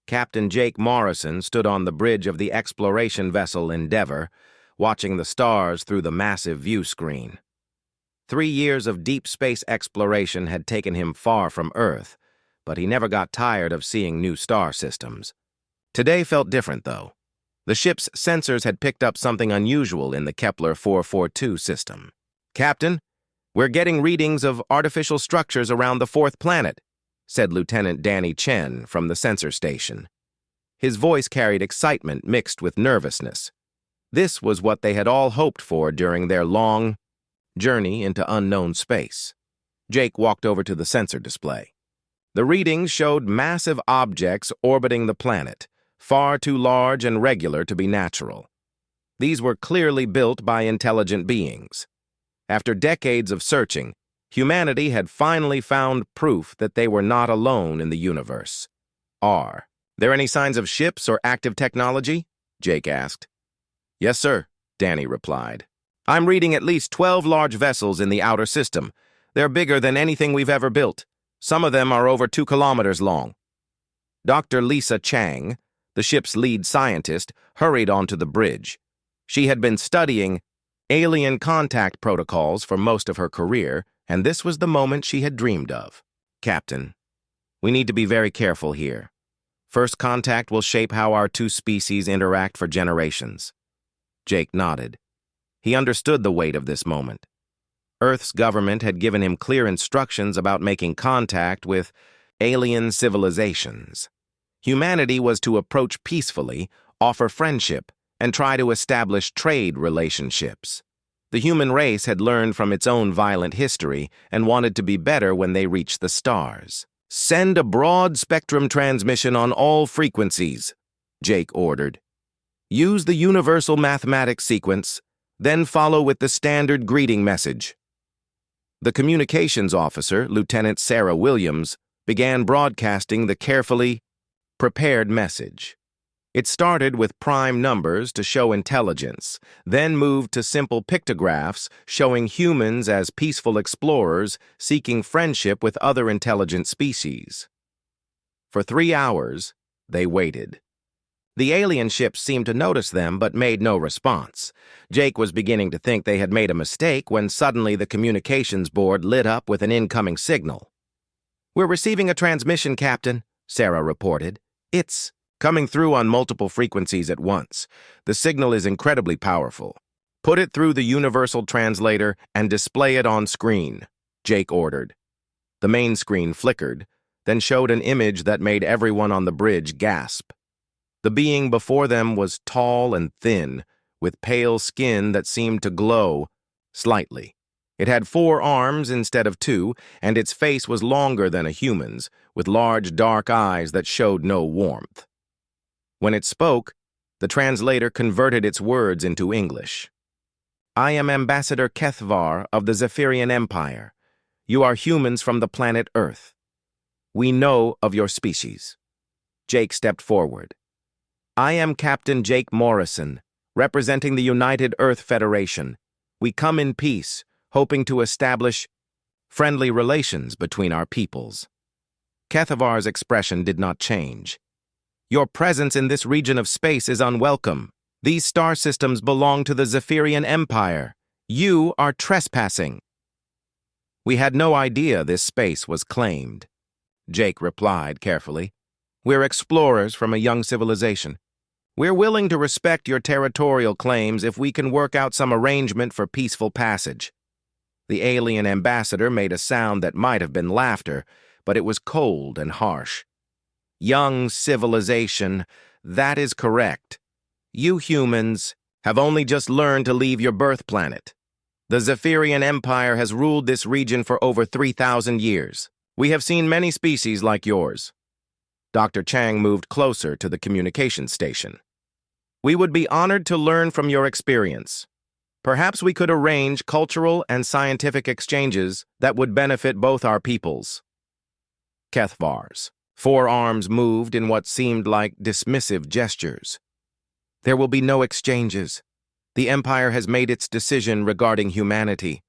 Captain Jake Morrison stood on the bridge of the exploration vessel Endeavour, watching the stars through the massive view screen. 3 years of deep space exploration had taken him far from Earth, but he never got tired of seeing new star systems. Today felt different, though. The ship's sensors had picked up something unusual in the Kepler 442 system. "Captain, we're getting readings of artificial structures around the fourth planet," said Lieutenant Danny Chen from the sensor station. His voice carried excitement mixed with nervousness. This was what they had all hoped for during their long journey into unknown space. Jake walked over to the sensor display. The readings showed massive objects orbiting the planet, far too large and regular to be natural. These were clearly built by intelligent beings. After decades of searching, humanity had finally found proof that they were not alone in the universe. "Are there any signs of ships or active technology?" Jake asked. "Yes, sir," Danny replied. "I'm reading at least 12 large vessels in the outer system. They're bigger than anything we've ever built. Some of them are over 2 kilometers long." Dr. Lisa Chang, the ship's lead scientist, hurried onto the bridge. She had been studying alien contact protocols for most of her career, and this was the moment she had dreamed of. "Captain, we need to be very careful here. First contact will shape how our two species interact for generations." Jake nodded. He understood the weight of this moment. Earth's government had given him clear instructions about making contact with alien civilizations. Humanity was to approach peacefully, offer friendship, and try to establish trade relationships. The human race had learned from its own violent history and wanted to be better when they reached the stars. "Send a broad-spectrum transmission on all frequencies," Jake ordered. "Use the universal mathematics sequence, then follow with the standard greeting message." The communications officer, Lieutenant Sarah Williams, began broadcasting the carefully prepared message. It started with prime numbers to show intelligence, then moved to simple pictographs showing humans as peaceful explorers seeking friendship with other intelligent species. For 3 hours, they waited. The alien ships seemed to notice them but made no response. Jake was beginning to think they had made a mistake when suddenly the communications board lit up with an incoming signal. "We're receiving a transmission, Captain," Sarah reported. "It's coming through on multiple frequencies at once. The signal is incredibly powerful. Put it through the universal translator and display it on screen," Jake ordered. The main screen flickered, then showed an image that made everyone on the bridge gasp. The being before them was tall and thin, with pale skin that seemed to glow slightly. It had 4 arms instead of 2, and its face was longer than a human's, with large dark eyes that showed no warmth. When it spoke, the translator converted its words into English. "I am Ambassador Kethvar of the Zephyrian Empire. You are humans from the planet Earth. We know of your species." Jake stepped forward. "I am Captain Jake Morrison, representing the United Earth Federation. We come in peace, hoping to establish friendly relations between our peoples." Kethavar's expression did not change. "Your presence in this region of space is unwelcome. These star systems belong to the Zephyrian Empire. You are trespassing." "We had no idea this space was claimed," Jake replied carefully. "We're explorers from a young civilization. We're willing to respect your territorial claims if we can work out some arrangement for peaceful passage." The alien ambassador made a sound that might have been laughter, but it was cold and harsh. "Young civilization, that is correct. You humans have only just learned to leave your birth planet. The Zephyrian Empire has ruled this region for over 3,000 years. We have seen many species like yours." Dr. Chang moved closer to the communications station. "We would be honored to learn from your experience. Perhaps we could arrange cultural and scientific exchanges that would benefit both our peoples." Kethvar's 4 arms moved in what seemed like dismissive gestures. "There will be no exchanges. The Empire has made its decision regarding humanity.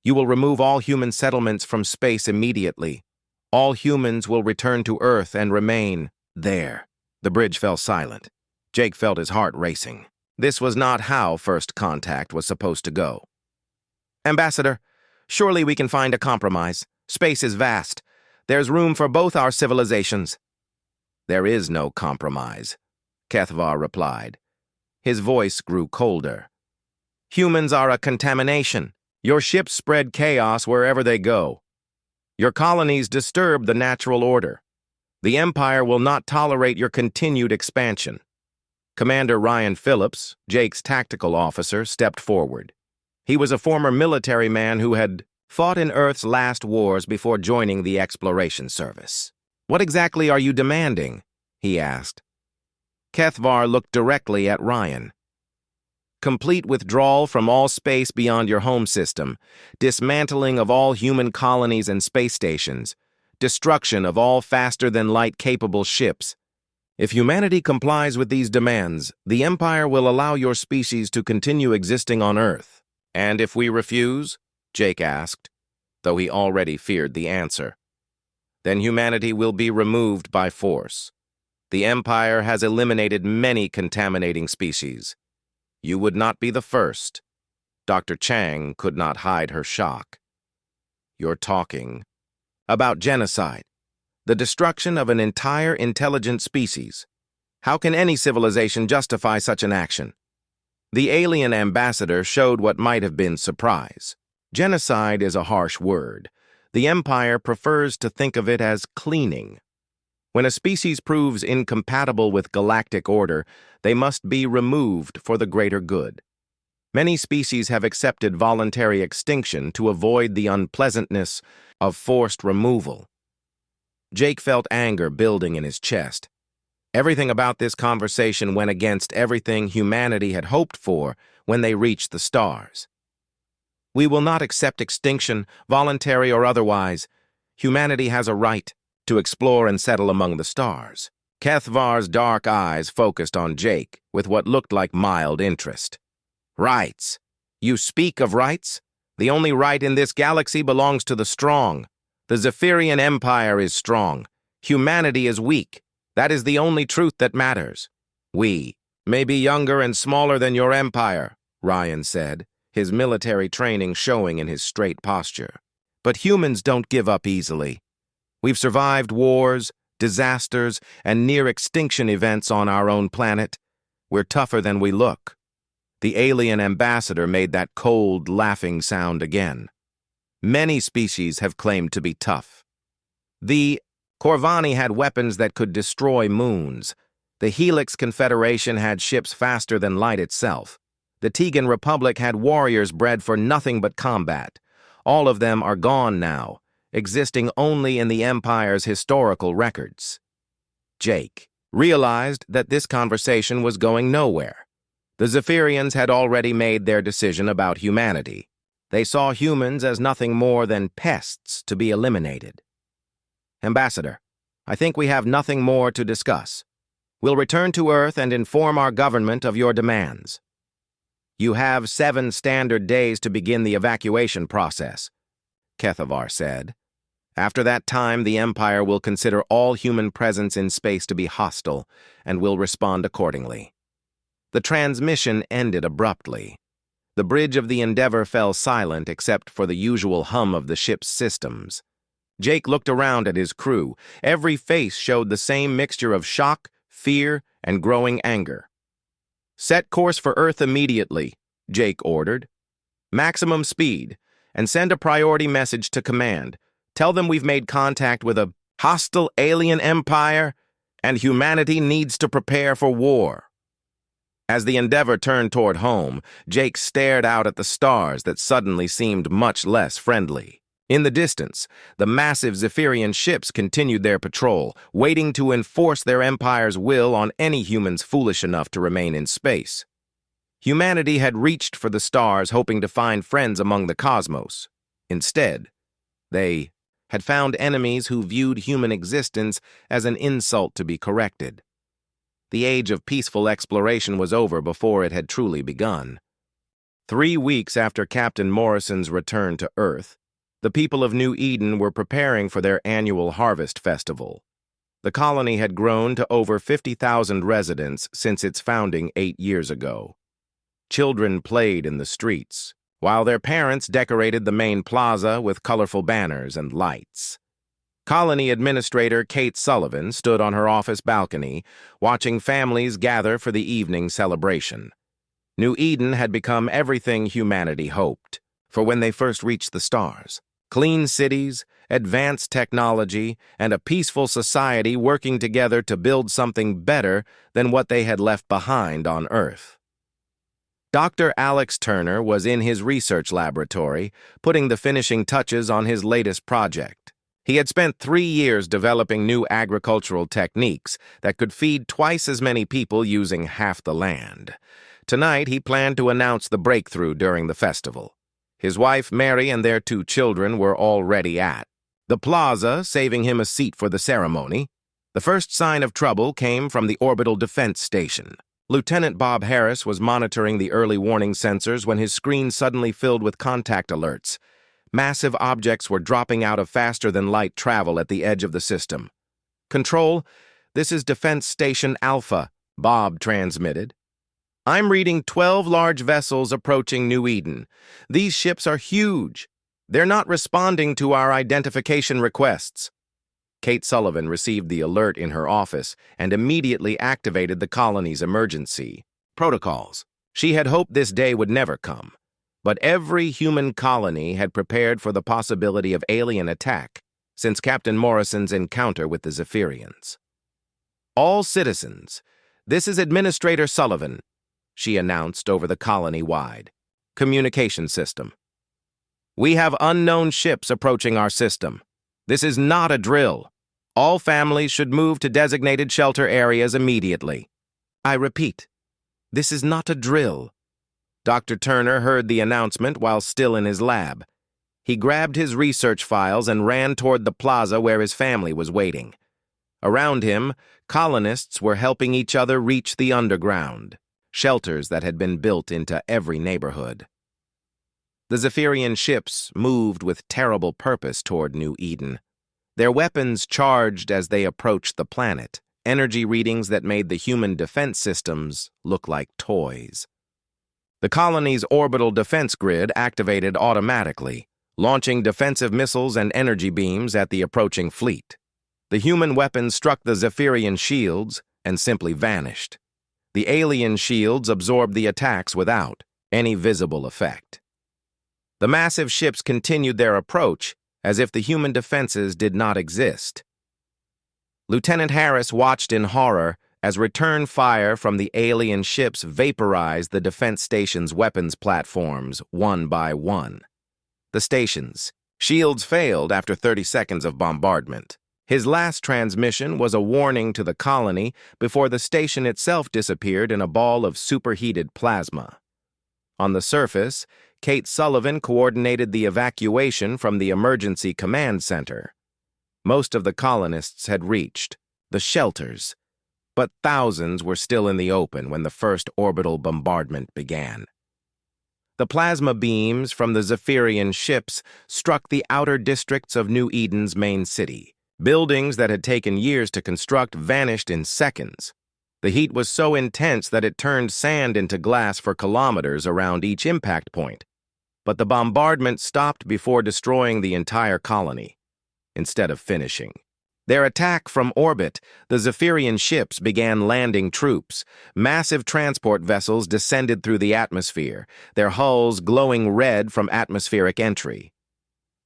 You will remove all human settlements from space immediately. All humans will return to Earth and remain there." The bridge fell silent. Jake felt his heart racing. This was not how first contact was supposed to go. Ambassador, surely we can find a compromise. Space is vast. There's room for both our civilizations. There is no compromise, Kethvar replied. His voice grew colder. Humans are a contamination. Your ships spread chaos wherever they go. Your colonies disturb the natural order. The Empire will not tolerate your continued expansion. Commander Ryan Phillips, Jake's tactical officer, stepped forward. He was a former military man who had fought in Earth's last wars before joining the Exploration Service. What exactly are you demanding? He asked. Kethvar looked directly at Ryan. Complete withdrawal from all space beyond your home system, dismantling of all human colonies and space stations, destruction of all faster-than-light capable ships. If humanity complies with these demands, the Empire will allow your species to continue existing on Earth. And if we refuse? Jake asked, though he already feared the answer. Then humanity will be removed by force. The Empire has eliminated many contaminating species. You would not be the first. Dr. Chang could not hide her shock. You're talking about genocide, the destruction of an entire intelligent species. How can any civilization justify such an action? The alien ambassador showed what might have been surprise. Genocide is a harsh word. The Empire prefers to think of it as cleaning. When a species proves incompatible with galactic order, they must be removed for the greater good. Many species have accepted voluntary extinction to avoid the unpleasantness of forced removal. Jake felt anger building in his chest. Everything about this conversation went against everything humanity had hoped for when they reached the stars. We will not accept extinction, voluntary or otherwise. Humanity has a right to explore and settle among the stars. Kethvar's dark eyes focused on Jake with what looked like mild interest. Rights. You speak of rights? The only right in this galaxy belongs to the strong. The Zephyrian Empire is strong. Humanity is weak. That is the only truth that matters. We may be younger and smaller than your empire, Ryan said, his military training showing in his straight posture. But humans don't give up easily. We've survived wars, disasters, and near-extinction events on our own planet. We're tougher than we look. The alien ambassador made that cold, laughing sound again. Many species have claimed to be tough. The Corvani had weapons that could destroy moons. The Helix Confederation had ships faster than light itself. The Tegan Republic had warriors bred for nothing but combat. All of them are gone now, existing only in the Empire's historical records. Jake realized that this conversation was going nowhere. The Zephyrians had already made their decision about humanity. They saw humans as nothing more than pests to be eliminated. Ambassador, I think we have nothing more to discuss. We'll return to Earth and inform our government of your demands. You have 7 standard days to begin the evacuation process, Kethvar said. After that time, the Empire will consider all human presence in space to be hostile and will respond accordingly. The transmission ended abruptly. The bridge of the Endeavor fell silent except for the usual hum of the ship's systems. Jake looked around at his crew. Every face showed the same mixture of shock, fear, and growing anger. Set course for Earth immediately, Jake ordered. Maximum speed, and send a priority message to command. Tell them we've made contact with a hostile alien empire, and humanity needs to prepare for war. As the Endeavor turned toward home, Jake stared out at the stars that suddenly seemed much less friendly. In the distance, the massive Zephyrian ships continued their patrol, waiting to enforce their empire's will on any humans foolish enough to remain in space. Humanity had reached for the stars hoping to find friends among the cosmos. Instead, they had found enemies who viewed human existence as an insult to be corrected. The age of peaceful exploration was over before it had truly begun. 3 weeks after Captain Morrison's return to Earth, the people of New Eden were preparing for their annual harvest festival. The colony had grown to over 50,000 residents since its founding 8 years ago. Children played in the streets, while their parents decorated the main plaza with colorful banners and lights. Colony Administrator Kate Sullivan stood on her office balcony, watching families gather for the evening celebration. New Eden had become everything humanity hoped for when they first reached the stars. Clean cities, advanced technology, and a peaceful society working together to build something better than what they had left behind on Earth. Dr. Alex Turner was in his research laboratory, putting the finishing touches on his latest project. He had spent 3 years developing new agricultural techniques that could feed twice as many people using half the land. Tonight, he planned to announce the breakthrough during the festival. His wife, Mary, and their 2 children were already at the plaza, saving him a seat for the ceremony. The first sign of trouble came from the Orbital Defense Station. Lieutenant Bob Harris was monitoring the early warning sensors when his screen suddenly filled with contact alerts. Massive objects were dropping out of faster-than-light travel at the edge of the system. "Control, this is Defense Station Alpha," Bob transmitted. "I'm reading 12 large vessels approaching New Eden. These ships are huge. They're not responding to our identification requests." Kate Sullivan received the alert in her office and immediately activated the colony's emergency protocols. She had hoped this day would never come, but every human colony had prepared for the possibility of alien attack since Captain Morrison's encounter with the Zephyrians. "All citizens, this is Administrator Sullivan," she announced over the colony-wide communication system. "We have unknown ships approaching our system. This is not a drill. All families should move to designated shelter areas immediately. I repeat, this is not a drill." Dr. Turner heard the announcement while still in his lab. He grabbed his research files and ran toward the plaza where his family was waiting. Around him, colonists were helping each other reach the underground, shelters that had been built into every neighborhood. The Zephyrian ships moved with terrible purpose toward New Eden. Their weapons charged as they approached the planet, energy readings that made the human defense systems look like toys. The colony's orbital defense grid activated automatically, launching defensive missiles and energy beams at the approaching fleet. The human weapons struck the Zephyrian shields and simply vanished. The alien shields absorbed the attacks without any visible effect. The massive ships continued their approach as if the human defenses did not exist. Lieutenant Harris watched in horror as return fire from the alien ships vaporized the defense station's weapons platforms one by one. The station's shields failed after 30 seconds of bombardment. His last transmission was a warning to the colony before the station itself disappeared in a ball of superheated plasma. On the surface, Kate Sullivan coordinated the evacuation from the emergency command center. Most of the colonists had reached the shelters, but thousands were still in the open when the first orbital bombardment began. The plasma beams from the Zephyrian ships struck the outer districts of New Eden's main city. Buildings that had taken years to construct vanished in seconds. The heat was so intense that it turned sand into glass for kilometers around each impact point. But the bombardment stopped before destroying the entire colony, instead of finishing. Their attack from orbit, the Zephyrian ships began landing troops. Massive transport vessels descended through the atmosphere, their hulls glowing red from atmospheric entry.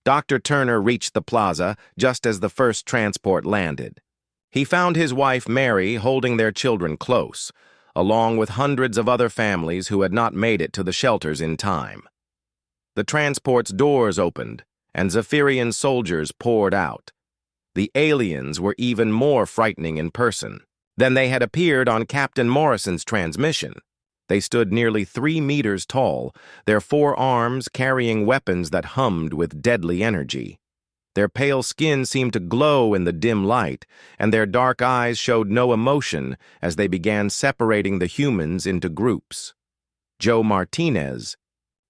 Dr. Turner reached the plaza just as the first transport landed. He found his wife Mary holding their children close, along with hundreds of other families who had not made it to the shelters in time. The transport's doors opened, and Zephyrian soldiers poured out. The aliens were even more frightening in person than they had appeared on Captain Morrison's transmission. They stood nearly 3 meters tall, their 4 arms carrying weapons that hummed with deadly energy. Their pale skin seemed to glow in the dim light, and their dark eyes showed no emotion as they began separating the humans into groups. Joe Martinez,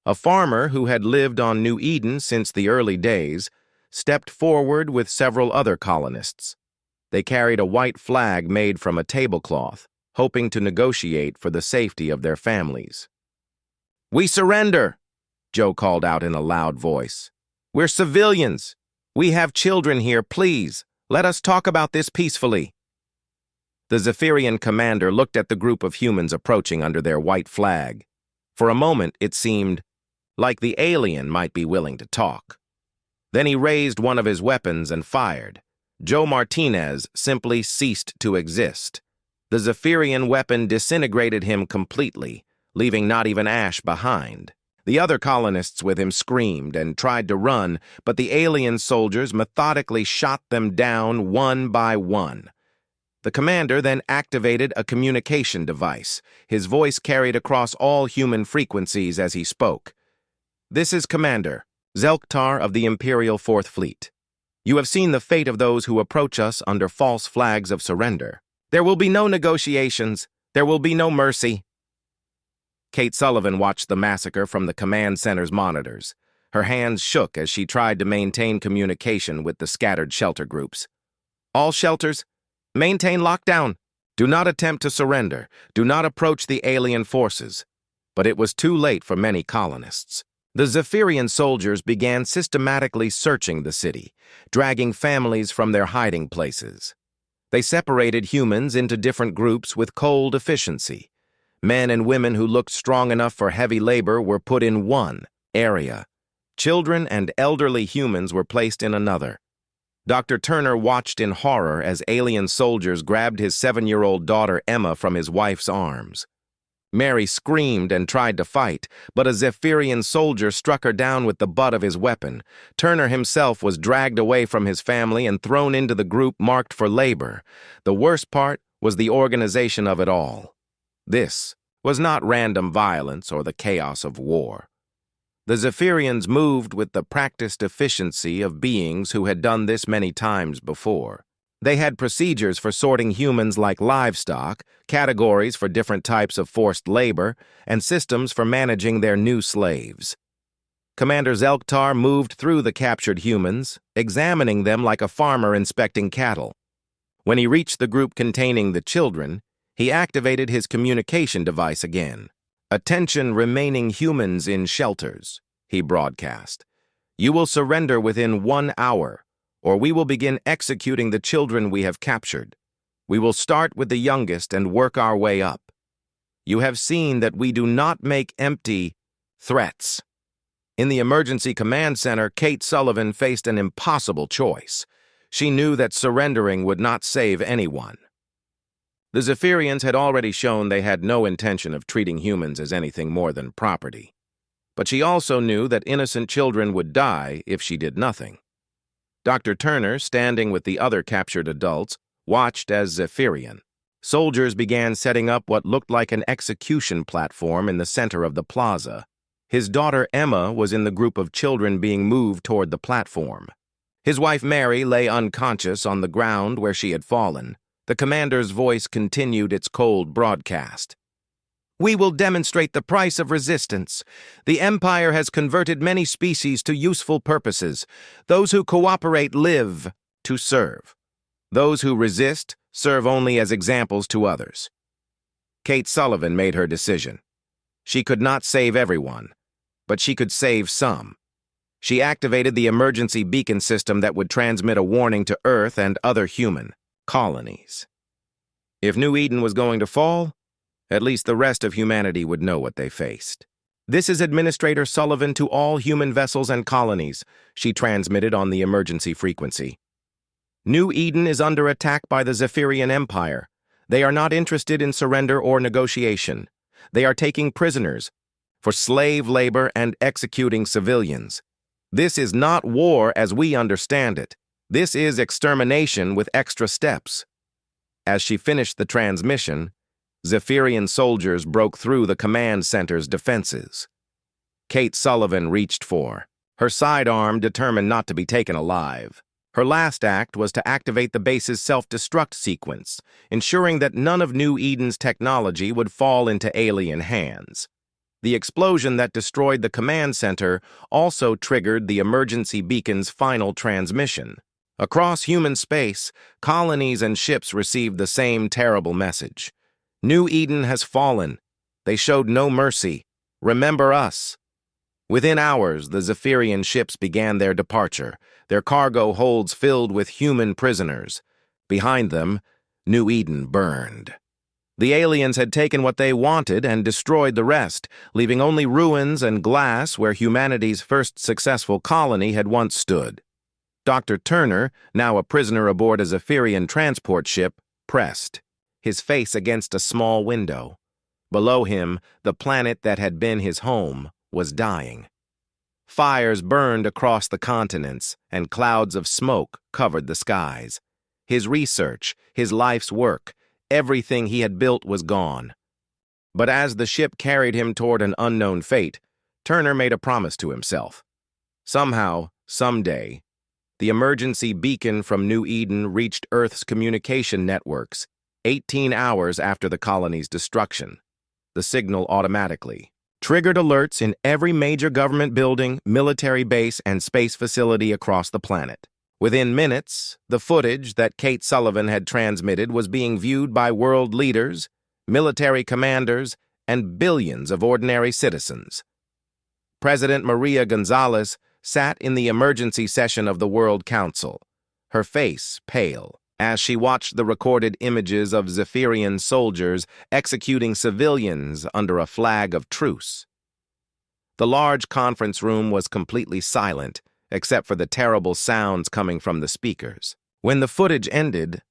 a farmer who had lived on New Eden since the early days, stepped forward with several other colonists. They carried a white flag made from a tablecloth, hoping to negotiate for the safety of their families. "We surrender," Joe called out in a loud voice. "We're civilians. We have children here, please. Let us talk about this peacefully." The Zephyrian commander looked at the group of humans approaching under their white flag. For a moment, it seemed like the alien might be willing to talk. Then he raised one of his weapons and fired. Joe Martinez simply ceased to exist. The Zephyrian weapon disintegrated him completely, leaving not even ash behind. The other colonists with him screamed and tried to run, but the alien soldiers methodically shot them down one by one. The commander then activated a communication device. His voice carried across all human frequencies as he spoke. "This is Commander Zelktar of the Imperial Fourth Fleet. You have seen the fate of those who approach us under false flags of surrender. There will be no negotiations. There will be no mercy." Kate Sullivan watched the massacre from the command center's monitors. Her hands shook as she tried to maintain communication with the scattered shelter groups. "All shelters, maintain lockdown. Do not attempt to surrender. Do not approach the alien forces." But it was too late for many colonists. The Zephyrian soldiers began systematically searching the city, dragging families from their hiding places. They separated humans into different groups with cold efficiency. Men and women who looked strong enough for heavy labor were put in one area. Children and elderly humans were placed in another. Dr. Turner watched in horror as alien soldiers grabbed his 7-year-old daughter Emma from his wife's arms. Mary screamed and tried to fight, but a Zephyrian soldier struck her down with the butt of his weapon. Turner himself was dragged away from his family and thrown into the group marked for labor. The worst part was the organization of it all. This was not random violence or the chaos of war. The Zephyrians moved with the practiced efficiency of beings who had done this many times before. They had procedures for sorting humans like livestock, categories for different types of forced labor, and systems for managing their new slaves. Commander Zelktar moved through the captured humans, examining them like a farmer inspecting cattle. When he reached the group containing the children, he activated his communication device again. "Attention remaining humans in shelters," he broadcast. "You will surrender within 1 hour, or we will begin executing the children we have captured. We will start with the youngest and work our way up. You have seen that we do not make empty threats." In the emergency command center, Kate Sullivan faced an impossible choice. She knew that surrendering would not save anyone. The Zephyrians had already shown they had no intention of treating humans as anything more than property. But she also knew that innocent children would die if she did nothing. Dr. Turner, standing with the other captured adults, watched as Zephyrian soldiers began setting up what looked like an execution platform in the center of the plaza. His daughter Emma was in the group of children being moved toward the platform. His wife Mary lay unconscious on the ground where she had fallen. The commander's voice continued its cold broadcast. "We will demonstrate the price of resistance. The Empire has converted many species to useful purposes. Those who cooperate live to serve. Those who resist serve only as examples to others." Kate Sullivan made her decision. She could not save everyone, but she could save some. She activated the emergency beacon system that would transmit a warning to Earth and other human colonies. If New Eden was going to fall, at least the rest of humanity would know what they faced. "This is Administrator Sullivan to all human vessels and colonies," she transmitted on the emergency frequency. "New Eden is under attack by the Zephyrian Empire. They are not interested in surrender or negotiation. They are taking prisoners for slave labor and executing civilians. This is not war as we understand it. This is extermination with extra steps." As she finished the transmission, Zephyrian soldiers broke through the command center's defenses. Kate Sullivan reached for her sidearm, determined not to be taken alive. Her last act was to activate the base's self-destruct sequence, ensuring that none of New Eden's technology would fall into alien hands. The explosion that destroyed the command center also triggered the emergency beacon's final transmission. Across human space, colonies and ships received the same terrible message. New Eden has fallen. They showed no mercy. Remember us. Within hours, the Zephyrian ships began their departure, their cargo holds filled with human prisoners. Behind them, New Eden burned. The aliens had taken what they wanted and destroyed the rest, leaving only ruins and glass where humanity's first successful colony had once stood. Dr. Turner, now a prisoner aboard a Zephyrian transport ship, pressed, his face against a small window. Below him, the planet that had been his home was dying. Fires burned across the continents, and clouds of smoke covered the skies. His research, his life's work, everything he had built was gone. But as the ship carried him toward an unknown fate, Turner made a promise to himself. Somehow, someday, the emergency beacon from New Eden reached Earth's communication networks, 18 hours after the colony's destruction. The signal automatically triggered alerts in every major government building, military base, and space facility across the planet. Within minutes, the footage that Kate Sullivan had transmitted was being viewed by world leaders, military commanders, and billions of ordinary citizens. President Maria Gonzalez sat in the emergency session of the World Council, her face pale, as she watched the recorded images of Zephyrian soldiers executing civilians under a flag of truce. The large conference room was completely silent, except for the terrible sounds coming from the speakers. When the footage ended,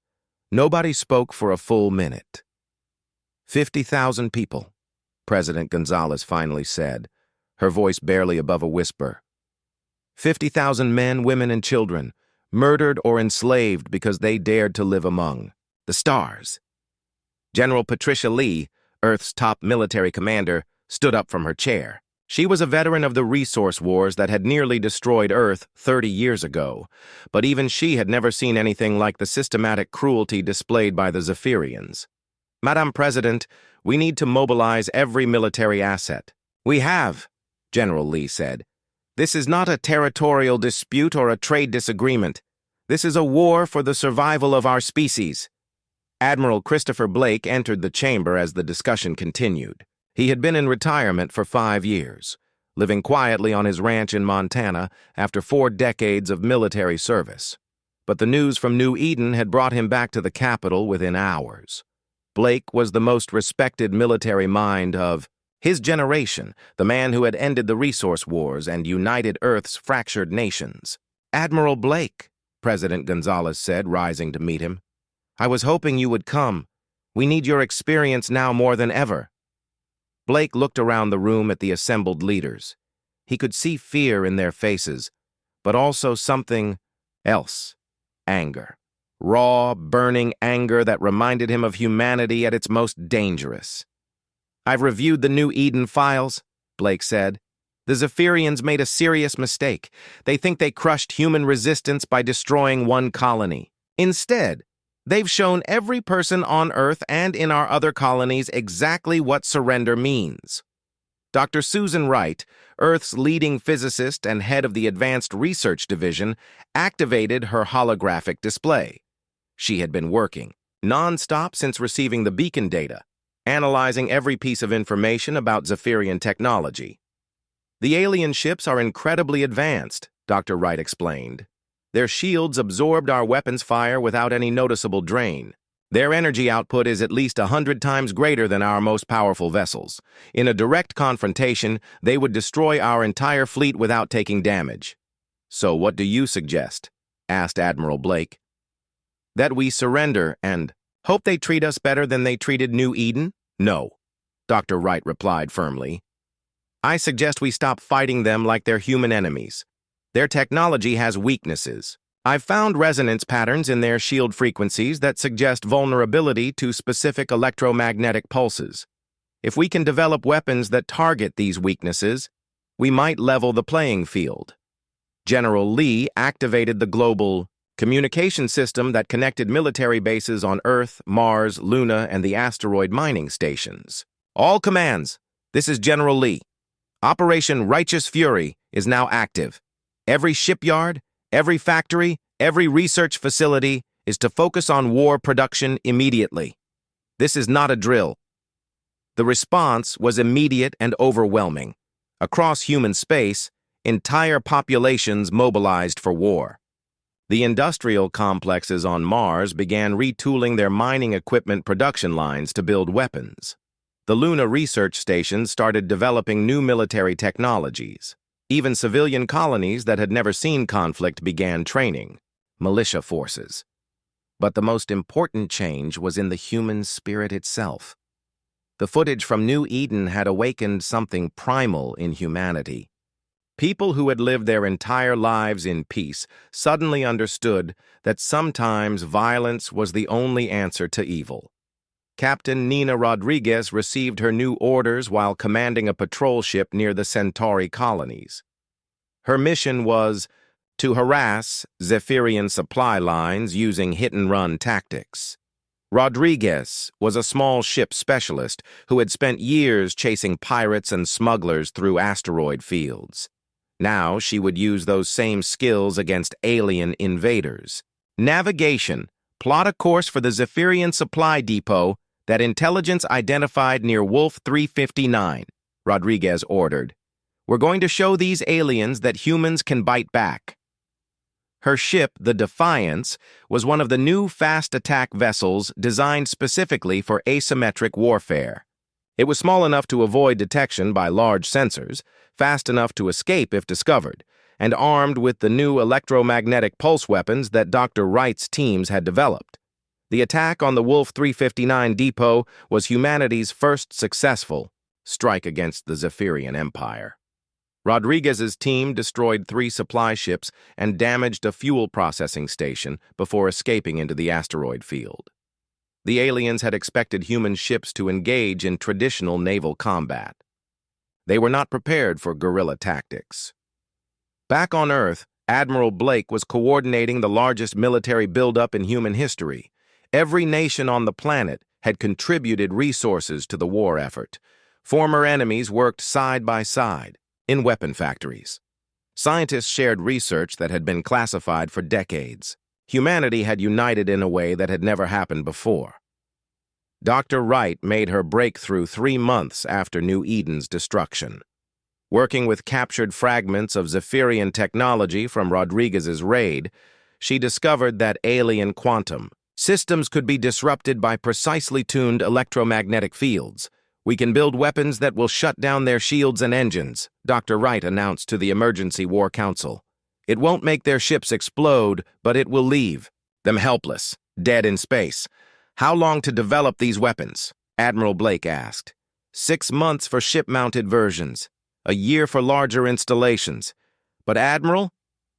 nobody spoke for a full minute. 50,000 people, President Gonzalez finally said, her voice barely above a whisper. 50,000 men, women, and children, murdered or enslaved because they dared to live among the stars. General Patricia Lee, Earth's top military commander, stood up from her chair. She was a veteran of the resource wars that had nearly destroyed Earth 30 years ago, but even she had never seen anything like the systematic cruelty displayed by the Zephyrians. Madam President, we need to mobilize every military asset. We have, General Lee said. This is not a territorial dispute or a trade disagreement. This is a war for the survival of our species. Admiral Christopher Blake entered the chamber as the discussion continued. He had been in retirement for 5 years, living quietly on his ranch in Montana after 4 decades of military service. But the news from New Eden had brought him back to the capital within hours. Blake was the most respected military mind of his generation, the man who had ended the resource wars and united Earth's fractured nations. Admiral Blake, President Gonzalez said, rising to meet him. I was hoping you would come. We need your experience now more than ever. Blake looked around the room at the assembled leaders. He could see fear in their faces, but also something else, anger. Raw, burning anger that reminded him of humanity at its most dangerous. I've reviewed the New Eden files, Blake said. The Zephyrians made a serious mistake. They think they crushed human resistance by destroying one colony. Instead, they've shown every person on Earth and in our other colonies exactly what surrender means. Dr. Susan Wright, Earth's leading physicist and head of the Advanced Research Division, activated her holographic display. She had been working non-stop since receiving the beacon data, analyzing every piece of information about Zephyrian technology. The alien ships are incredibly advanced, Dr. Wright explained. Their shields absorbed our weapons fire without any noticeable drain. Their energy output is at least 100 times greater than our most powerful vessels. In a direct confrontation, they would destroy our entire fleet without taking damage. So what do you suggest? Asked Admiral Blake. That we surrender and hope they treat us better than they treated New Eden? No, Dr. Wright replied firmly. I suggest we stop fighting them like they're human enemies. Their technology has weaknesses. I've found resonance patterns in their shield frequencies that suggest vulnerability to specific electromagnetic pulses. If we can develop weapons that target these weaknesses, we might level the playing field. General Lee activated the global communication system that connected military bases on Earth, Mars, Luna, and the asteroid mining stations. All commands, this is General Lee. Operation Righteous Fury is now active. Every shipyard, every factory, Every research facility is to focus on war production immediately. This is not a drill. The response was immediate and overwhelming. Across human space, entire populations mobilized for war. The industrial complexes on Mars began retooling their mining equipment production lines to build weapons. The Luna research stations started developing new military technologies. Even civilian colonies that had never seen conflict began training, militia forces. But the most important change was in the human spirit itself. The footage from New Eden had awakened something primal in humanity. People who had lived their entire lives in peace suddenly understood that sometimes violence was the only answer to evil. Captain Nina Rodriguez received her new orders while commanding a patrol ship near the Centauri colonies. Her mission was to harass Zephyrian supply lines using hit-and-run tactics. Rodriguez was a small ship specialist who had spent years chasing pirates and smugglers through asteroid fields. Now she would use those same skills against alien invaders. Navigation. Plot a course for the Zephyrian supply depot that intelligence identified near Wolf 359, Rodriguez ordered. We're going to show these aliens that humans can bite back. Her ship, the Defiance, was one of the new fast attack vessels designed specifically for asymmetric warfare. It was small enough to avoid detection by large sensors, fast enough to escape if discovered, and armed with the new electromagnetic pulse weapons that Dr. Wright's teams had developed. The attack on the Wolf 359 depot was humanity's first successful strike against the Zephyrian Empire. Rodriguez's team destroyed 3 supply ships and damaged a fuel processing station before escaping into the asteroid field. The aliens had expected human ships to engage in traditional naval combat. They were not prepared for guerrilla tactics. Back on Earth, Admiral Blake was coordinating the largest military buildup in human history. Every nation on the planet had contributed resources to the war effort. Former enemies worked side by side in weapon factories. Scientists shared research that had been classified for decades. Humanity had united in a way that had never happened before. Dr. Wright made her breakthrough 3 months after New Eden's destruction. Working with captured fragments of Zephyrian technology from Rodriguez's raid, she discovered that alien quantum systems could be disrupted by precisely tuned electromagnetic fields. We can build weapons that will shut down their shields and engines, Dr. Wright announced to the Emergency War Council. It won't make their ships explode, but it will leave them helpless, dead in space. How long to develop these weapons? Admiral Blake asked. 6 months for ship-mounted versions, a year for larger installations. But Admiral,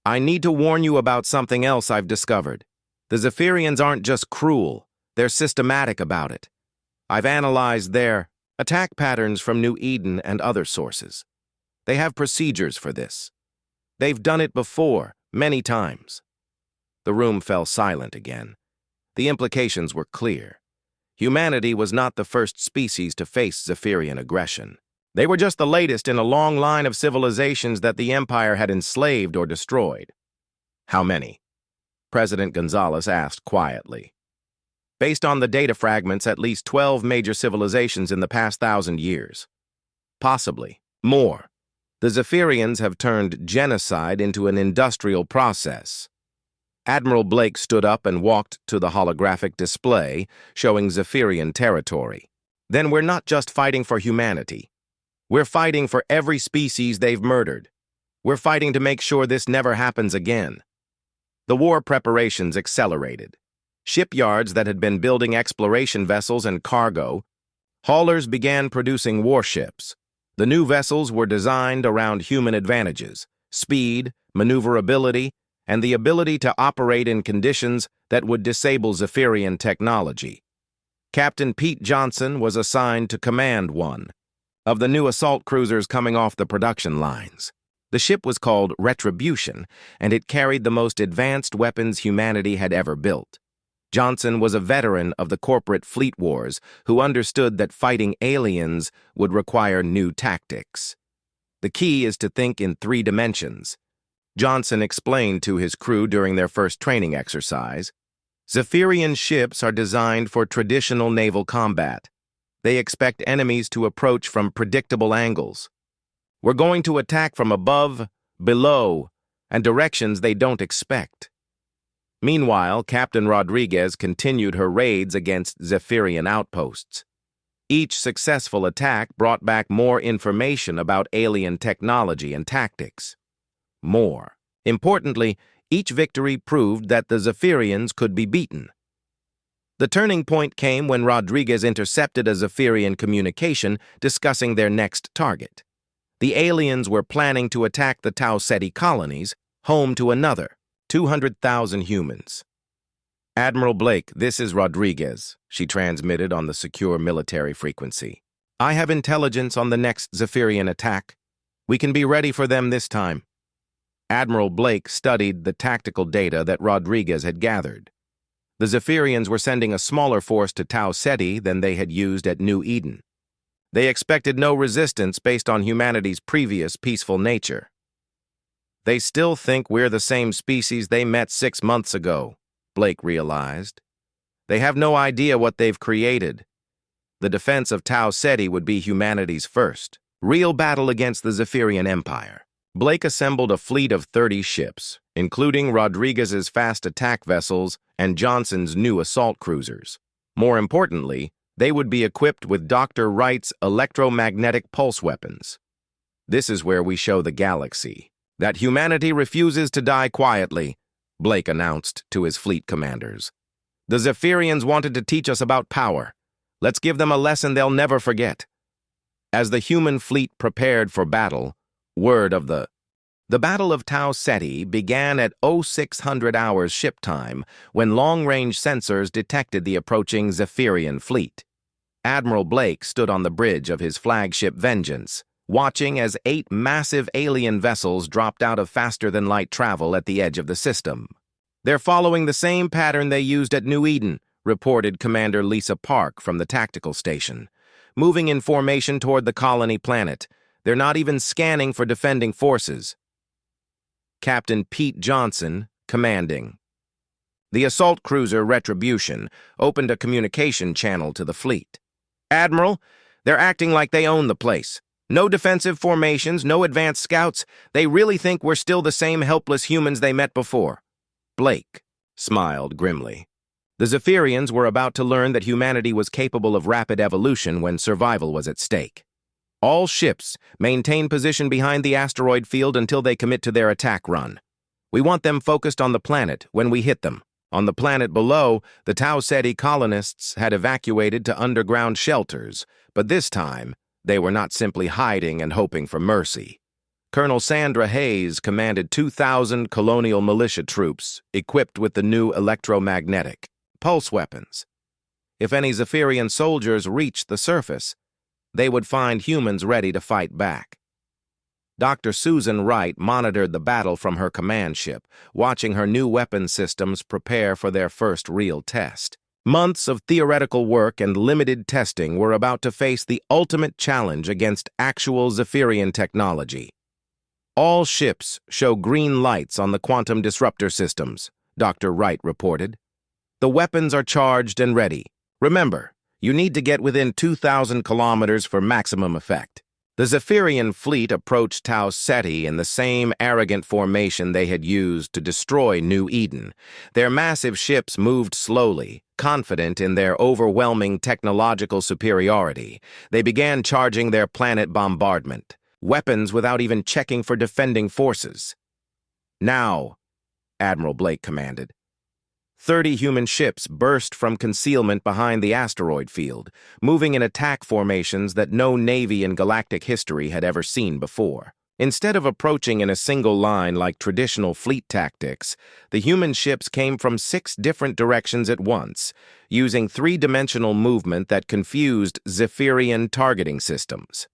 I need to warn you about something else I've discovered. The Zephyrians aren't just cruel, they're systematic about it. I've analyzed their attack patterns from New Eden and other sources. They have procedures for this. They've done it before, many times. The room fell silent again. The implications were clear. Humanity was not the first species to face Zephyrian aggression. They were just the latest in a long line of civilizations that the Empire had enslaved or destroyed. How many? President Gonzalez asked quietly. Based on the data fragments, at least 12 major civilizations in the past 1,000 years. Possibly more. The Zephyrians have turned genocide into an industrial process. Admiral Blake stood up and walked to the holographic display, showing Zephyrian territory. Then we're not just fighting for humanity. We're fighting for every species they've murdered. We're fighting to make sure this never happens again. The war preparations accelerated. Shipyards that had been building exploration vessels and cargo, haulers began producing warships. The new vessels were designed around human advantages, speed, maneuverability, and the ability to operate in conditions that would disable Zephyrian technology. Captain Pete Johnson was assigned to command one of the new assault cruisers coming off the production lines. The ship was called Retribution, and it carried the most advanced weapons humanity had ever built. Johnson was a veteran of the corporate fleet wars who understood that fighting aliens would require new tactics. The key is to think in 3 dimensions. Johnson explained to his crew during their first training exercise, Zephyrian ships are designed for traditional naval combat. They expect enemies to approach from predictable angles. We're going to attack from above, below, and directions they don't expect. Meanwhile, Captain Rodriguez continued her raids against Zephyrian outposts. Each successful attack brought back more information about alien technology and tactics. More importantly, each victory proved that the Zephyrians could be beaten. The turning point came when Rodriguez intercepted a Zephyrian communication discussing their next target. The aliens were planning to attack the Tau Ceti colonies, home to another 200,000 humans. Admiral Blake, this is Rodriguez, she transmitted on the secure military frequency. I have intelligence on the next Zephyrian attack. We can be ready for them this time. Admiral Blake studied the tactical data that Rodriguez had gathered. The Zephyrians were sending a smaller force to Tau Ceti than they had used at New Eden. They expected no resistance based on humanity's previous peaceful nature. They still think we're the same species they met 6 months ago, Blake realized. They have no idea what they've created. The defense of Tau Ceti would be humanity's first real battle against the Zephyrian Empire. Blake assembled a fleet of 30 ships, including Rodriguez's fast attack vessels and Johnson's new assault cruisers. More importantly, they would be equipped with Dr. Wright's electromagnetic pulse weapons. This is where we show the galaxy that humanity refuses to die quietly, Blake announced to his fleet commanders. The Zephyrians wanted to teach us about power. Let's give them a lesson they'll never forget. As the human fleet prepared for battle, word of the Battle of Tau Ceti began at 0600 hours ship time when long-range sensors detected the approaching Zephyrian fleet. Admiral Blake stood on the bridge of his flagship Vengeance, watching as 8 massive alien vessels dropped out of faster-than-light travel at the edge of the system. They're following the same pattern they used at New Eden, reported Commander Lisa Park from the tactical station. Moving in formation toward the colony planet. They're not even scanning for defending forces. Captain Pete Johnson, commanding. The assault cruiser Retribution opened a communication channel to the fleet. Admiral, they're acting like they own the place. No defensive formations, no advanced scouts. They really think we're still the same helpless humans they met before. Blake smiled grimly. The Zephyrians were about to learn that humanity was capable of rapid evolution when survival was at stake. All ships maintain position behind the asteroid field until they commit to their attack run. We want them focused on the planet when we hit them. On the planet below, the Tau Ceti colonists had evacuated to underground shelters, but this time, they were not simply hiding and hoping for mercy. Colonel Sandra Hayes commanded 2,000 colonial militia troops equipped with the new electromagnetic pulse weapons. If any Zephyrian soldiers reached the surface, they would find humans ready to fight back. Dr. Susan Wright monitored the battle from her command ship, watching her new weapon systems prepare for their first real test. Months of theoretical work and limited testing were about to face the ultimate challenge against actual Zephyrian technology. All ships show green lights on the quantum disruptor systems, Dr. Wright reported. The weapons are charged and ready. Remember, you need to get within 2,000 kilometers for maximum effect. The Zephyrian fleet approached Tau Ceti in the same arrogant formation they had used to destroy New Eden. Their massive ships moved slowly, confident in their overwhelming technological superiority. They began charging their planet bombardment, weapons without even checking for defending forces. Now, Admiral Blake commanded. 30 human ships burst from concealment behind the asteroid field, moving in attack formations that no navy in galactic history had ever seen before. Instead of approaching in a single line like traditional fleet tactics, the human ships came from 6 different directions at once, using 3-dimensional movement that confused Zephyrian targeting systems.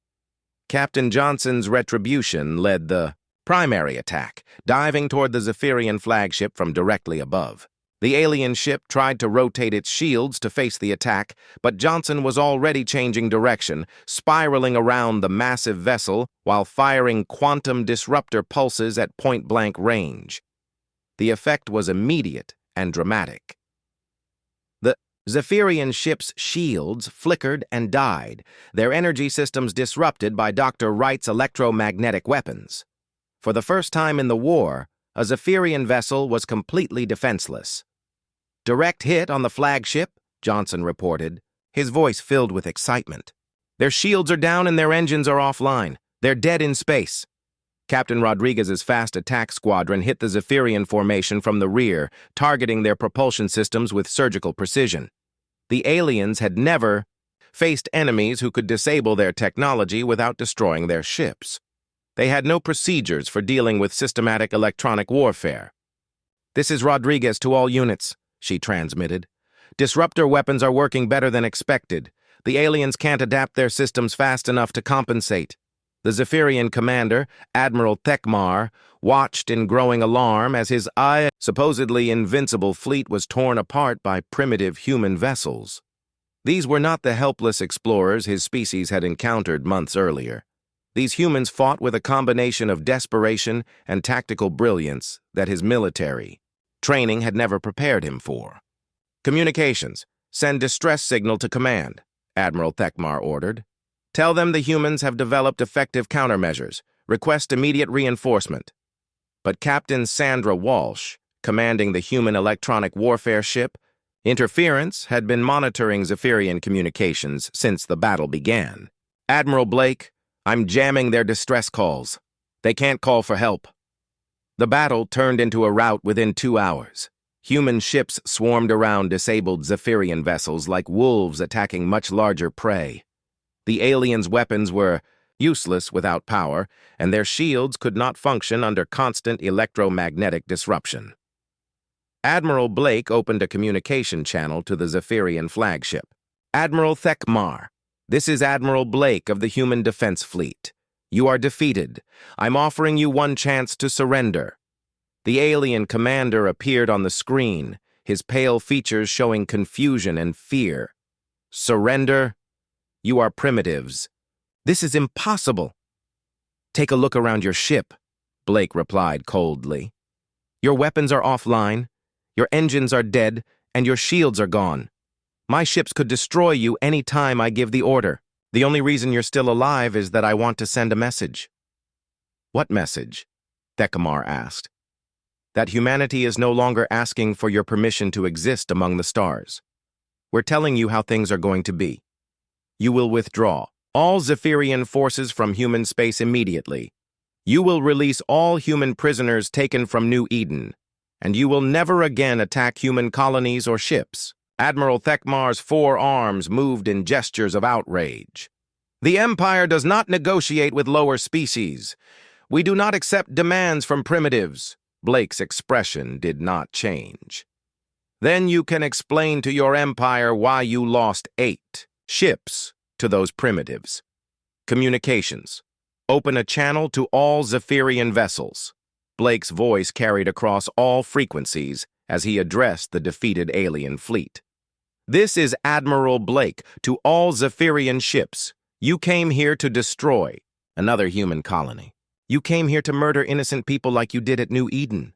Captain Johnson's Retribution led the primary attack, diving toward the Zephyrian flagship from directly above. The alien ship tried to rotate its shields to face the attack, but Johnson was already changing direction, spiraling around the massive vessel while firing quantum disruptor pulses at point-blank range. The effect was immediate and dramatic. The Zephyrian ship's shields flickered and died, their energy systems disrupted by Dr. Wright's electromagnetic weapons. For the first time in the war, a Zephyrian vessel was completely defenseless. "Direct hit on the flagship," Johnson reported, his voice filled with excitement. "Their shields are down and their engines are offline. They're dead in space." Captain Rodriguez's fast attack squadron hit the Zephyrian formation from the rear, targeting their propulsion systems with surgical precision. The aliens had never faced enemies who could disable their technology without destroying their ships. They had no procedures for dealing with systematic electronic warfare. "This is Rodriguez to all units," she transmitted. "Disruptor weapons are working better than expected. The aliens can't adapt their systems fast enough to compensate." The Zephyrian commander, Admiral Thekmar, watched in growing alarm as his supposedly invincible fleet was torn apart by primitive human vessels. These were not the helpless explorers his species had encountered months earlier. These humans fought with a combination of desperation and tactical brilliance that his military training had never prepared him for. "Communications. Send distress signal to command," Admiral Thekmar ordered. "Tell them the humans have developed effective countermeasures. Request immediate reinforcement." But Captain Sandra Walsh, commanding the human electronic warfare ship, Interference had been monitoring Zephyrian communications since the battle began. "Admiral Blake, I'm jamming their distress calls. They can't call for help." The battle turned into a rout within 2 hours. Human ships swarmed around disabled Zephyrian vessels like wolves attacking much larger prey. The aliens' weapons were useless without power, and their shields could not function under constant electromagnetic disruption. Admiral Blake opened a communication channel to the Zephyrian flagship. "Admiral Thekmar, this is Admiral Blake of the Human Defense Fleet. You are defeated. I'm offering you one chance to surrender." The alien commander appeared on the screen, his pale features showing confusion and fear. "Surrender? You are primitives. This is impossible." "Take a look around your ship," Blake replied coldly. "Your weapons are offline, your engines are dead, and your shields are gone. My ships could destroy you any time I give the order. The only reason you're still alive is that I want to send a message." "What message?" Thekmar asked. "That humanity is no longer asking for your permission to exist among the stars. We're telling you how things are going to be. You will withdraw all Zephyrian forces from human space immediately. You will release all human prisoners taken from New Eden, and you will never again attack human colonies or ships." Admiral Thekmar's 4 arms moved in gestures of outrage. "The Empire does not negotiate with lower species. We do not accept demands from primitives." Blake's expression did not change. "Then you can explain to your Empire why you lost 8 ships to those primitives. Communications. Open a channel to all Zephyrian vessels." Blake's voice carried across all frequencies as he addressed the defeated alien fleet. "This is Admiral Blake to all Zephyrian ships. You came here to destroy another human colony. You came here to murder innocent people like you did at New Eden.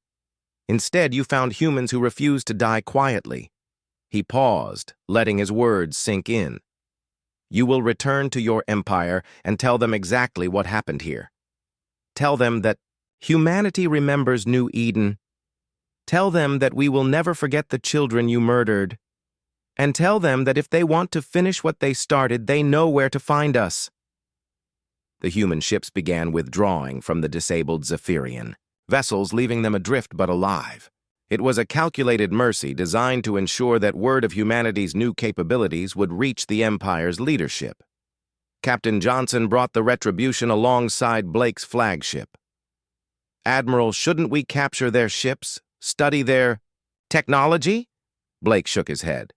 Instead, you found humans who refused to die quietly." He paused, letting his words sink in. "You will return to your empire and tell them exactly what happened here. Tell them that humanity remembers New Eden. Tell them that we will never forget the children you murdered. And tell them that if they want to finish what they started, they know where to find us." The human ships began withdrawing from the disabled Zephyrian vessels, leaving them adrift but alive. It was a calculated mercy designed to ensure that word of humanity's new capabilities would reach the Empire's leadership. Captain Johnson brought the retribution alongside Blake's flagship. "Admiral, shouldn't we capture their ships, study their technology?" Blake shook his head.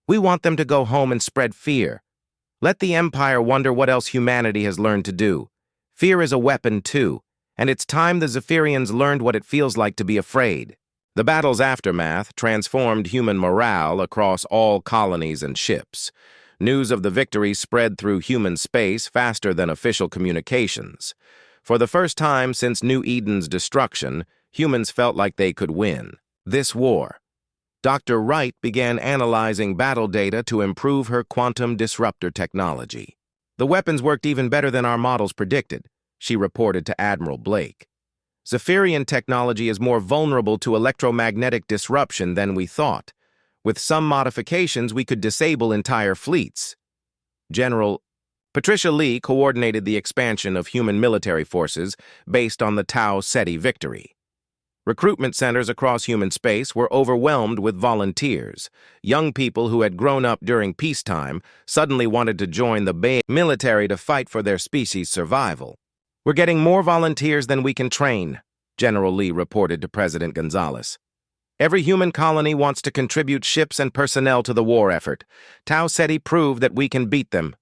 "We want them to go home and spread fear. Let the Empire wonder what else humanity has learned to do. Fear is a weapon, too, and it's time the Zephyrians learned what it feels like to be afraid." The battle's aftermath transformed human morale across all colonies and ships. News of the victory spread through human space faster than official communications. For the first time since New Eden's destruction, humans felt like they could win this war. Dr. Wright began analyzing battle data to improve her quantum disruptor technology. The weapons worked even better than our models predicted, she reported to Admiral Blake. Zephyrian technology is more vulnerable to electromagnetic disruption than we thought. With some modifications, we could disable entire fleets. General Patricia Lee coordinated the expansion of human military forces based on the Tau Ceti victory. Recruitment centers across human space were overwhelmed with volunteers. Young people who had grown up during peacetime suddenly wanted to join the military to fight for their species' survival. "We're getting more volunteers than we can train," General Lee reported to President Gonzalez. "Every human colony wants to contribute ships and personnel to the war effort. Tau Ceti proved that we can beat them."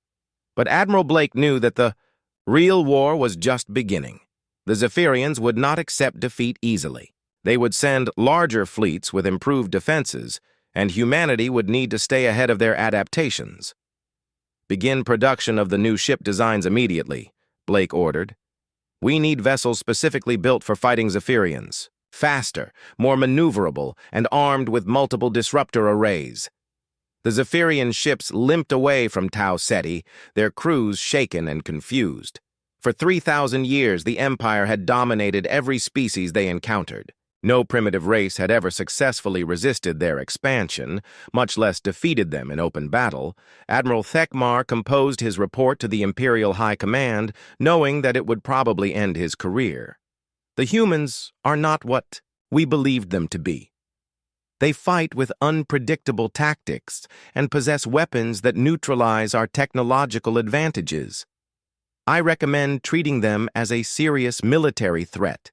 But Admiral Blake knew that the real war was just beginning. The Zephyrians would not accept defeat easily. They would send larger fleets with improved defenses, and humanity would need to stay ahead of their adaptations. "Begin production of the new ship designs immediately," Blake ordered. "We need vessels specifically built for fighting Zephyrians, faster, more maneuverable, and armed with multiple disruptor arrays." The Zephyrian ships limped away from Tau Ceti, their crews shaken and confused. For 3,000 years, the Empire had dominated every species they encountered. No primitive race had ever successfully resisted their expansion, much less defeated them in open battle. Admiral Thekmar composed his report to the Imperial High Command, knowing that it would probably end his career. "The humans are not what we believed them to be. They fight with unpredictable tactics and possess weapons that neutralize our technological advantages. I recommend treating them as a serious military threat."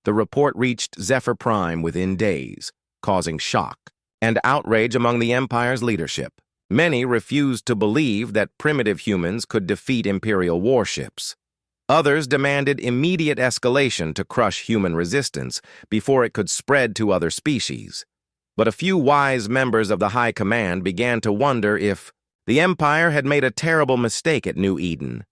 The report reached Zephyr Prime within days, causing shock and outrage among the Empire's leadership. Many refused to believe that primitive humans could defeat Imperial warships. Others demanded immediate escalation to crush human resistance before it could spread to other species. But a few wise members of the High Command began to wonder if the Empire had made a terrible mistake at New Eden.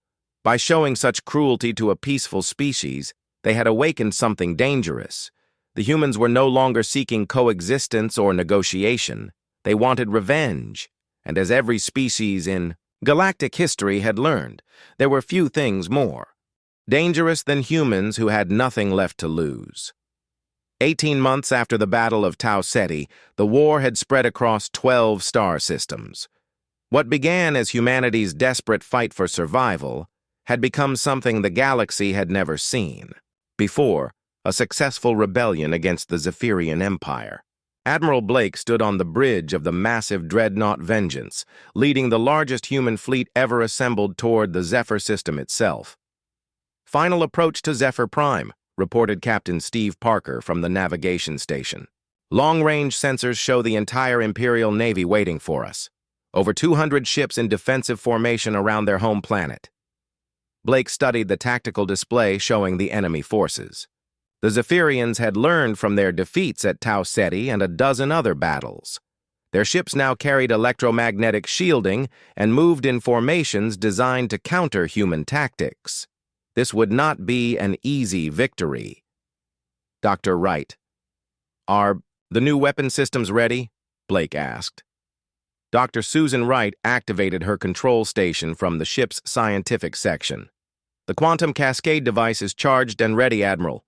By showing such cruelty to a peaceful species, they had awakened something dangerous. The humans were no longer seeking coexistence or negotiation. They wanted revenge. And as every species in galactic history had learned, there were few things more dangerous than humans who had nothing left to lose. 18 months after the Battle of Tau Ceti, the war had spread across 12 star systems. What began as humanity's desperate fight for survival had become something the galaxy had never seen before, a successful rebellion against the Zephyrian Empire. Admiral Blake stood on the bridge of the massive dreadnought Vengeance, leading the largest human fleet ever assembled toward the Zephyr system itself. "Final approach to Zephyr Prime," reported Captain Steve Parker from the navigation station. "Long-range sensors show the entire Imperial Navy waiting for us. Over 200 ships in defensive formation around their home planet." Blake studied the tactical display showing the enemy forces. The Zephyrians had learned from their defeats at Tau Ceti and a dozen other battles. Their ships now carried electromagnetic shielding and moved in formations designed to counter human tactics. This would not be an easy victory. "Dr. Wright, are the new weapon systems ready?" Blake asked. Dr. Susan Wright activated her control station from the ship's scientific section. "The quantum cascade device is charged and ready, Admiral.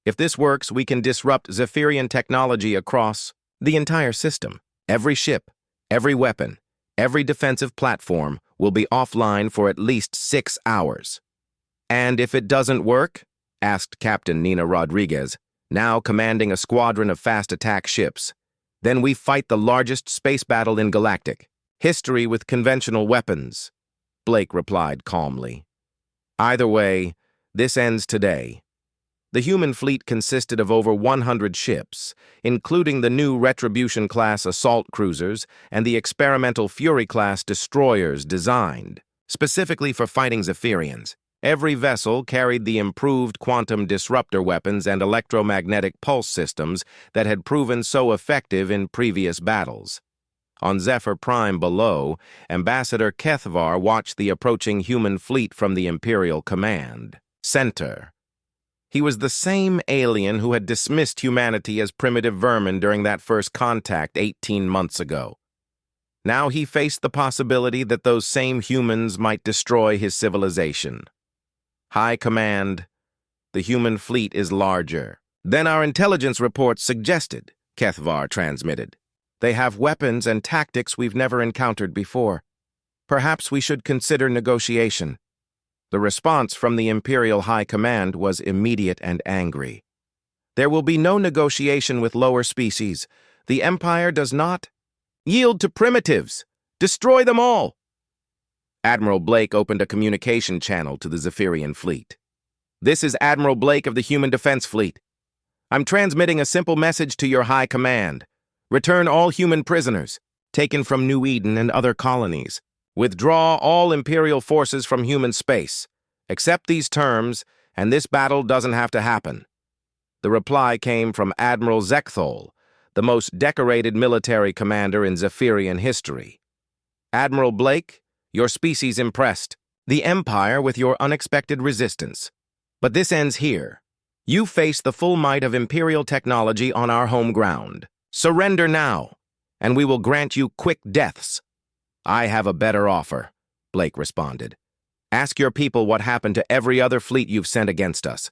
If this works, we can disrupt Zephyrian technology across the entire system. Every ship, every weapon, every defensive platform will be offline for at least 6 hours." "And if it doesn't work?" asked Captain Nina Rodriguez, now commanding a squadron of fast attack ships. "Then we fight the largest space battle in galactic history with conventional weapons," Blake replied calmly. "Either way, this ends today." The human fleet consisted of over 100 ships, including the new Retribution-class assault cruisers and the experimental Fury-class destroyers designed specifically for fighting Zephyrians. Every vessel carried the improved quantum disruptor weapons and electromagnetic pulse systems that had proven so effective in previous battles. On Zephyr Prime below, Ambassador Kethvar watched the approaching human fleet from the Imperial Command Center. He was the same alien who had dismissed humanity as primitive vermin during that first contact 18 months ago. Now he faced the possibility that those same humans might destroy his civilization. High Command, the human fleet is larger than our intelligence reports suggested, Kethvar transmitted. They have weapons and tactics we've never encountered before. Perhaps we should consider negotiation. The response from the Imperial High Command was immediate and angry. There will be no negotiation with lower species. The Empire does not yield to primitives. Destroy them all. Admiral Blake opened a communication channel to the Zephyrian fleet. This is Admiral Blake of the Human Defense Fleet. I'm transmitting a simple message to your High Command. Return all human prisoners, taken from New Eden and other colonies. Withdraw all Imperial forces from human space. Accept these terms, and this battle doesn't have to happen. The reply came from Admiral Zekthol, the most decorated military commander in Zephyrian history. Admiral Blake, your species impressed the Empire with your unexpected resistance. But this ends here. You face the full might of Imperial technology on our home ground. Surrender now, and we will grant you quick deaths. I have a better offer, Blake responded. Ask your people what happened to every other fleet you've sent against us.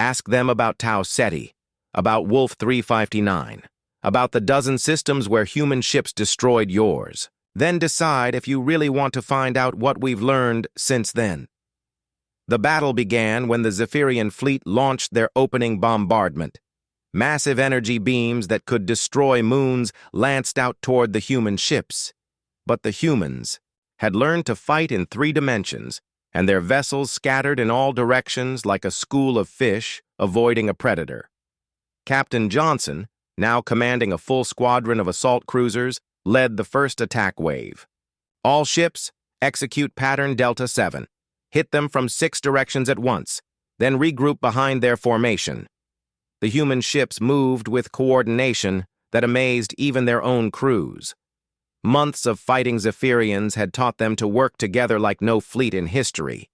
Ask them about Tau Ceti, about Wolf 359, about the dozen systems where human ships destroyed yours. Then decide if you really want to find out what we've learned since then. The battle began when the Zephyrian fleet launched their opening bombardment. Massive energy beams that could destroy moons lanced out toward the human ships. But the humans had learned to fight in 3 dimensions, and their vessels scattered in all directions like a school of fish avoiding a predator. Captain Johnson, now commanding a full squadron of assault cruisers, led the first attack wave. All ships, execute pattern Delta 7. Hit them from 6 directions at once, then regroup behind their formation. The human ships moved with coordination that amazed even their own crews. Months of fighting Zephyrians had taught them to work together like no fleet in history.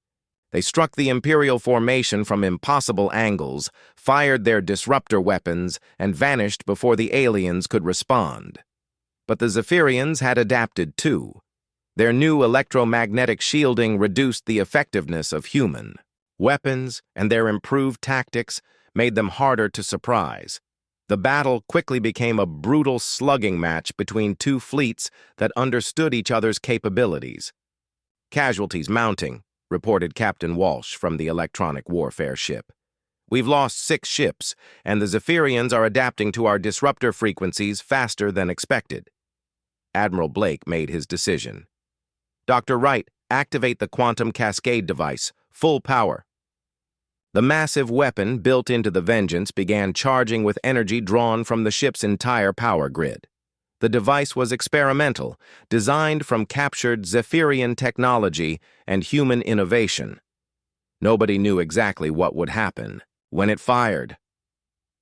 They struck the Imperial formation from impossible angles, fired their disruptor weapons, and vanished before the aliens could respond. But the Zephyrians had adapted too. Their new electromagnetic shielding reduced the effectiveness of human weapons, and their improved tactics made them harder to surprise. The battle quickly became a brutal slugging match between 2 fleets that understood each other's capabilities. Casualties mounting, reported Captain Walsh from the electronic warfare ship. We've lost 6 ships, and the Zephyrians are adapting to our disruptor frequencies faster than expected. Admiral Blake made his decision. Dr. Wright, activate the quantum cascade device, full power. The massive weapon built into the Vengeance began charging with energy drawn from the ship's entire power grid. The device was experimental, designed from captured Zephyrian technology and human innovation. Nobody knew exactly what would happen when it fired.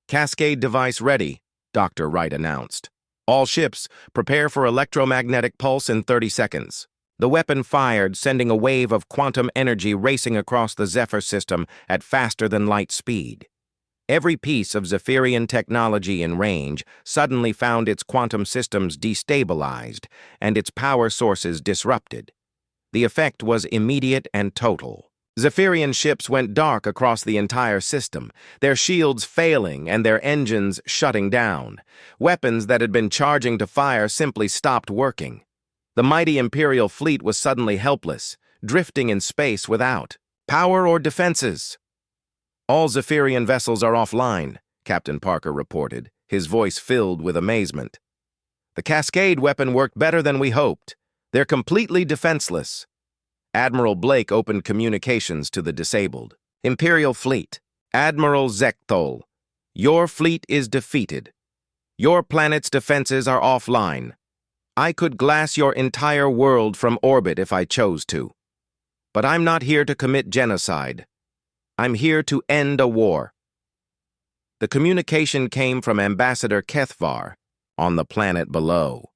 Cascade device ready, Dr. Wright announced. All ships, prepare for electromagnetic pulse in 30 seconds. The weapon fired, sending a wave of quantum energy racing across the Zephyr system at faster-than-light speed. Every piece of Zephyrian technology in range suddenly found its quantum systems destabilized and its power sources disrupted. The effect was immediate and total. Zephyrian ships went dark across the entire system, their shields failing and their engines shutting down. Weapons that had been charging to fire simply stopped working. The mighty Imperial fleet was suddenly helpless, drifting in space without power or defenses. All Zephyrian vessels are offline, Captain Parker reported, his voice filled with amazement. The Cascade weapon worked better than we hoped. They're completely defenseless. Admiral Blake opened communications to the disabled. Imperial Fleet, Admiral Zekthol, your fleet is defeated. Your planet's defenses are offline. I could glass your entire world from orbit if I chose to. But I'm not here to commit genocide. I'm here to end a war. The communication came from Ambassador Kethvar on the planet below.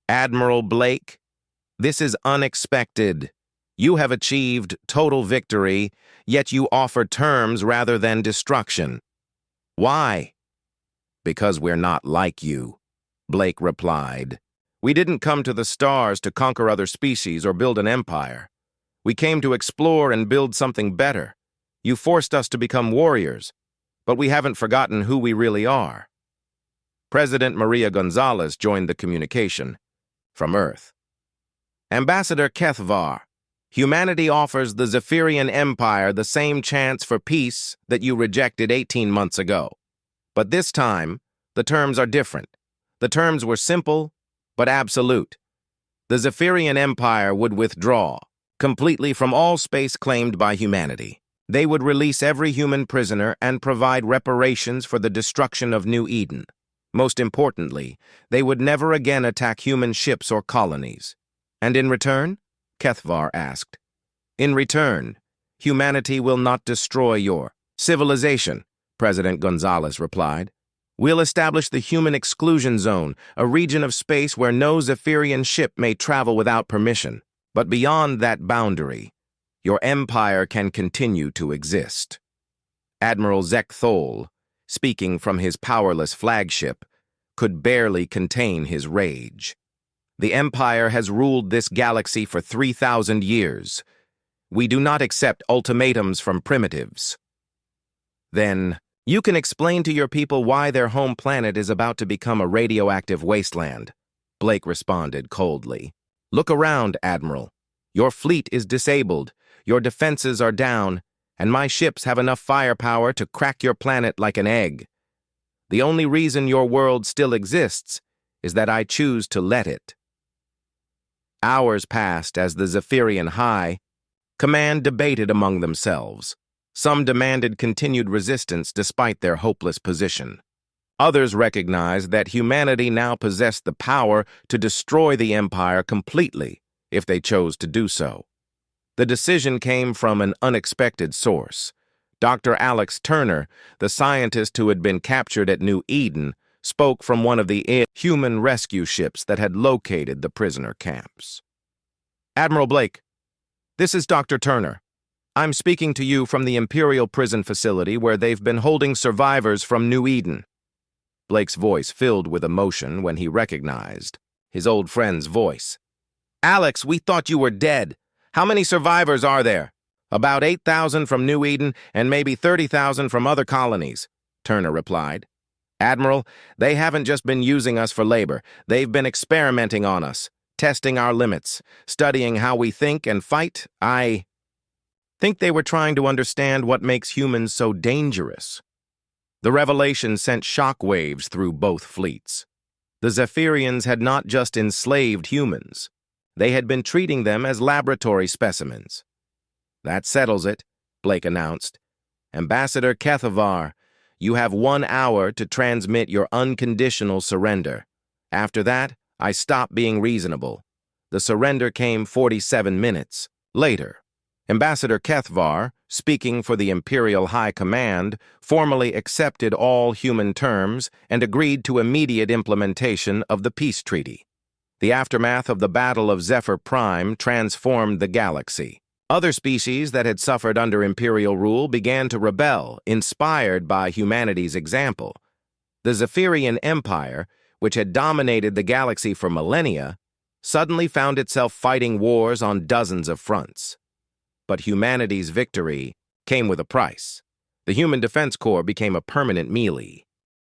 Admiral Blake, this is unexpected. You have achieved total victory, yet you offer terms rather than destruction. Why? Because we're not like you, Blake replied. We didn't come to the stars to conquer other species or build an empire. We came to explore and build something better. You forced us to become warriors, but we haven't forgotten who we really are. President Maria Gonzalez joined the communication from Earth. Ambassador Kethvar, humanity offers the Zephyrian Empire the same chance for peace that you rejected 18 months ago. But this time, the terms are different. The terms were simple, but absolute. The Zephyrian Empire would withdraw completely from all space claimed by humanity. They would release every human prisoner and provide reparations for the destruction of New Eden. Most importantly, they would never again attack human ships or colonies. And in return? Kethvar asked. In return, humanity will not destroy your civilization, President Gonzalez replied. We'll establish the Human Exclusion Zone, a region of space where no Zephyrian ship may travel without permission. But beyond that boundary, your empire can continue to exist. Admiral Zek Thol, speaking from his powerless flagship, could barely contain his rage. The Empire has ruled this galaxy for 3,000 years. We do not accept ultimatums from primitives. Then, you can explain to your people why their home planet is about to become a radioactive wasteland, Blake responded coldly. Look around, Admiral. Your fleet is disabled, your defenses are down, and my ships have enough firepower to crack your planet like an egg. The only reason your world still exists is that I choose to let it. Hours passed as the Zephyrian High Command debated among themselves. Some demanded continued resistance despite their hopeless position. Others recognized that humanity now possessed the power to destroy the Empire completely if they chose to do so. The decision came from an unexpected source. Dr. Alex Turner, the scientist who had been captured at New Eden, spoke from one of the human rescue ships that had located the prisoner camps. Admiral Blake, this is Dr. Turner. I'm speaking to you from the Imperial Prison Facility where they've been holding survivors from New Eden. Blake's voice filled with emotion when he recognized his old friend's voice. Alex, we thought you were dead. How many survivors are there? About 8,000 from New Eden and maybe 30,000 from other colonies, Turner replied. Admiral, they haven't just been using us for labor. They've been experimenting on us, testing our limits, studying how we think and fight. I think they were trying to understand what makes humans so dangerous. The revelation sent shockwaves through both fleets. The Zephyrians had not just enslaved humans. They had been treating them as laboratory specimens. That settles it, Blake announced. Ambassador Kethvar, you have 1 hour to transmit your unconditional surrender. After that, I stop being reasonable. The surrender came 47 minutes later. Ambassador Kethvar, speaking for the Imperial High Command, formally accepted all human terms and agreed to immediate implementation of the peace treaty. The aftermath of the Battle of Zephyr Prime transformed the galaxy. Other species that had suffered under Imperial rule began to rebel, inspired by humanity's example. The Zephyrian Empire, which had dominated the galaxy for millennia, suddenly found itself fighting wars on dozens of fronts. But humanity's victory came with a price. The Human Defense Corps became a permanent melee.